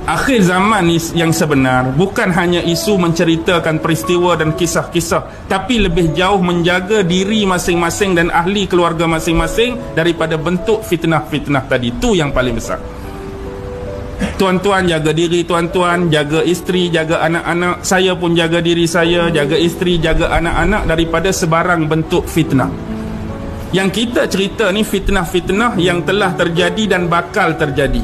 Akhir zaman yang sebenar bukan hanya isu menceritakan peristiwa dan kisah-kisah, tapi lebih jauh menjaga diri masing-masing dan ahli keluarga masing-masing daripada bentuk fitnah-fitnah tadi. Itu yang paling besar. Tuan-tuan jaga diri tuan-tuan, jaga isteri, jaga anak-anak. Saya pun jaga diri saya, jaga isteri, jaga anak-anak daripada sebarang bentuk fitnah. Yang kita cerita ni fitnah-fitnah yang telah terjadi dan bakal terjadi.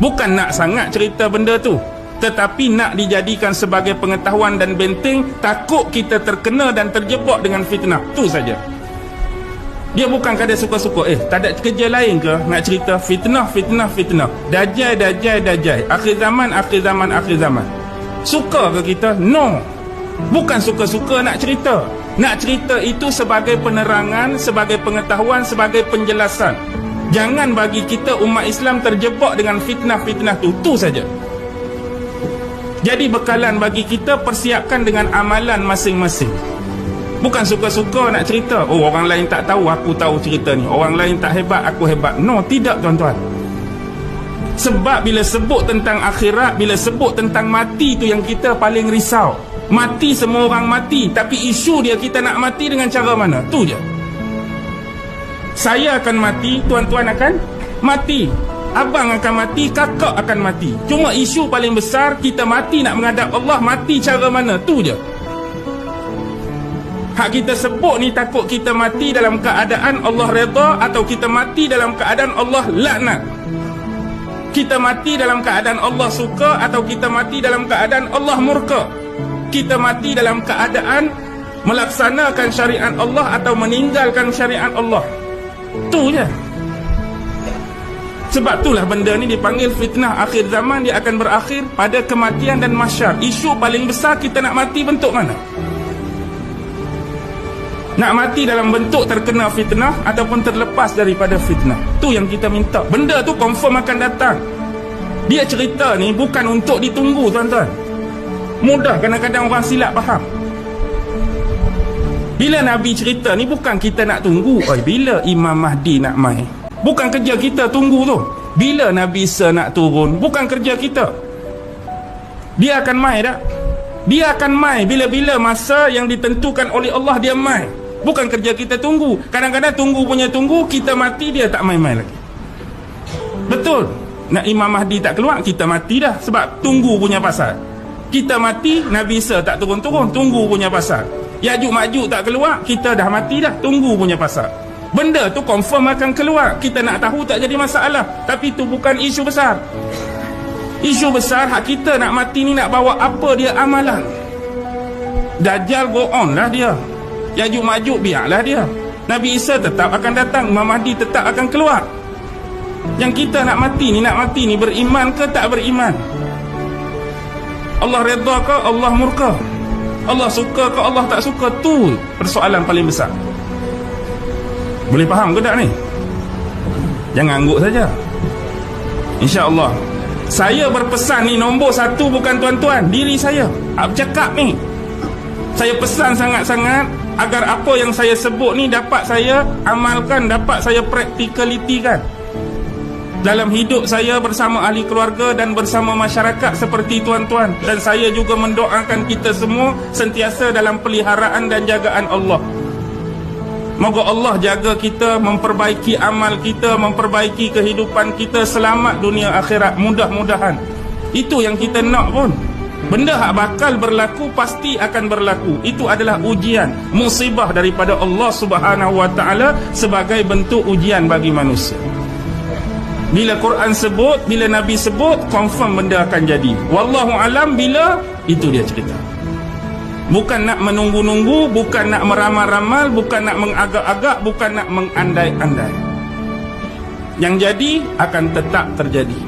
Bukan nak sangat cerita benda tu, tetapi nak dijadikan sebagai pengetahuan dan benteng, takut kita terkena dan terjebak dengan fitnah. Tu saja. Dia bukan kadang suka-suka, tak ada kerja lain ke nak cerita fitnah, fitnah, fitnah, dajjal, dajjal, dajjal, akhir zaman, akhir zaman, akhir zaman. Suka ke kita? No. Bukan suka-suka nak cerita. Nak cerita itu sebagai penerangan, sebagai pengetahuan, sebagai penjelasan. Jangan bagi kita umat Islam terjebak dengan fitnah-fitnah tu saja. Jadi bekalan bagi kita, persiapkan dengan amalan masing-masing. Bukan suka-suka nak cerita, orang lain tak tahu, aku tahu cerita ni. Orang lain tak hebat, aku hebat. No, tidak tuan-tuan. Sebab bila sebut tentang akhirat, bila sebut tentang mati tu yang kita paling risau. Mati, semua orang mati, tapi isu dia kita nak mati dengan cara mana? Tu je. Saya akan mati, tuan-tuan akan mati, abang akan mati, kakak akan mati. Cuma isu paling besar, kita mati nak menghadap Allah, mati cara mana? Tu je. Hak kita sebut ni takut kita mati dalam keadaan Allah redha, atau kita mati dalam keadaan Allah laknat. Kita mati dalam keadaan Allah suka, atau kita mati dalam keadaan Allah murka. Kita mati dalam keadaan melaksanakan syariat Allah atau meninggalkan syariat Allah. Tu je. Sebab itulah benda ni dipanggil fitnah akhir zaman. Dia akan berakhir pada kematian dan mahsyar. Isu paling besar, kita nak mati bentuk mana? Nak mati dalam bentuk terkena fitnah ataupun terlepas daripada fitnah. Tu yang kita minta. Benda tu confirm akan datang. Dia cerita ni bukan untuk ditunggu tuan-tuan. Mudah kadang-kadang orang silap faham. Bila Nabi cerita ni bukan kita nak tunggu, bila Imam Mahdi nak mai. Bukan kerja kita tunggu tu. Bila Nabi Isa nak turun, bukan kerja kita. Dia akan mai tak? Dia akan mai bila-bila masa yang ditentukan oleh Allah, dia mai. Bukan kerja kita tunggu. Kadang-kadang tunggu punya tunggu, kita mati dia tak mai-mai lagi. Betul. Nak Imam Mahdi tak keluar, kita mati dah. Sebab tunggu punya pasal. Kita mati, Nabi Isa tak turun-turun, tunggu punya pasal. Ya'juj Ma'juj tak keluar, kita dah mati dah, tunggu punya pasal. Benda tu confirm akan keluar. Kita nak tahu tak jadi masalah, tapi itu bukan isu besar. Isu besar hak kita nak mati ni nak bawa apa dia amalan. Dajjal go on lah dia, Ya'juj Ma'juj biarlah dia. Nabi Isa tetap akan datang, Imam Mahdi tetap akan keluar. Yang kita nak mati ni beriman ke tak beriman? Allah redha ke Allah murka? Allah suka ke Allah tak suka? Tu persoalan paling besar. Boleh faham ke tak ni? Jangan angguk saja. InsyaAllah. Saya berpesan ni, nombor satu bukan tuan-tuan, diri saya. Cakap ni, saya pesan sangat-sangat agar apa yang saya sebut ni dapat saya amalkan, dapat saya praktikalitikan dalam hidup saya bersama ahli keluarga dan bersama masyarakat seperti tuan-tuan. Dan saya juga mendoakan kita semua sentiasa dalam peliharaan dan jagaan Allah. Moga Allah jaga kita, memperbaiki amal kita, memperbaiki kehidupan kita, selamat dunia akhirat. Mudah-mudahan. Itu yang kita nak pun. Benda yang bakal berlaku pasti akan berlaku. Itu adalah ujian, musibah daripada Allah Subhanahu Wa Taala sebagai bentuk ujian bagi manusia. Bila Quran sebut, bila Nabi sebut, confirm benda akan jadi. Wallahu alam bila, itu dia cerita. Bukan nak menunggu-nunggu, bukan nak meramal-ramal, bukan nak mengagak-agak, bukan nak mengandai-andai. Yang jadi akan tetap terjadi.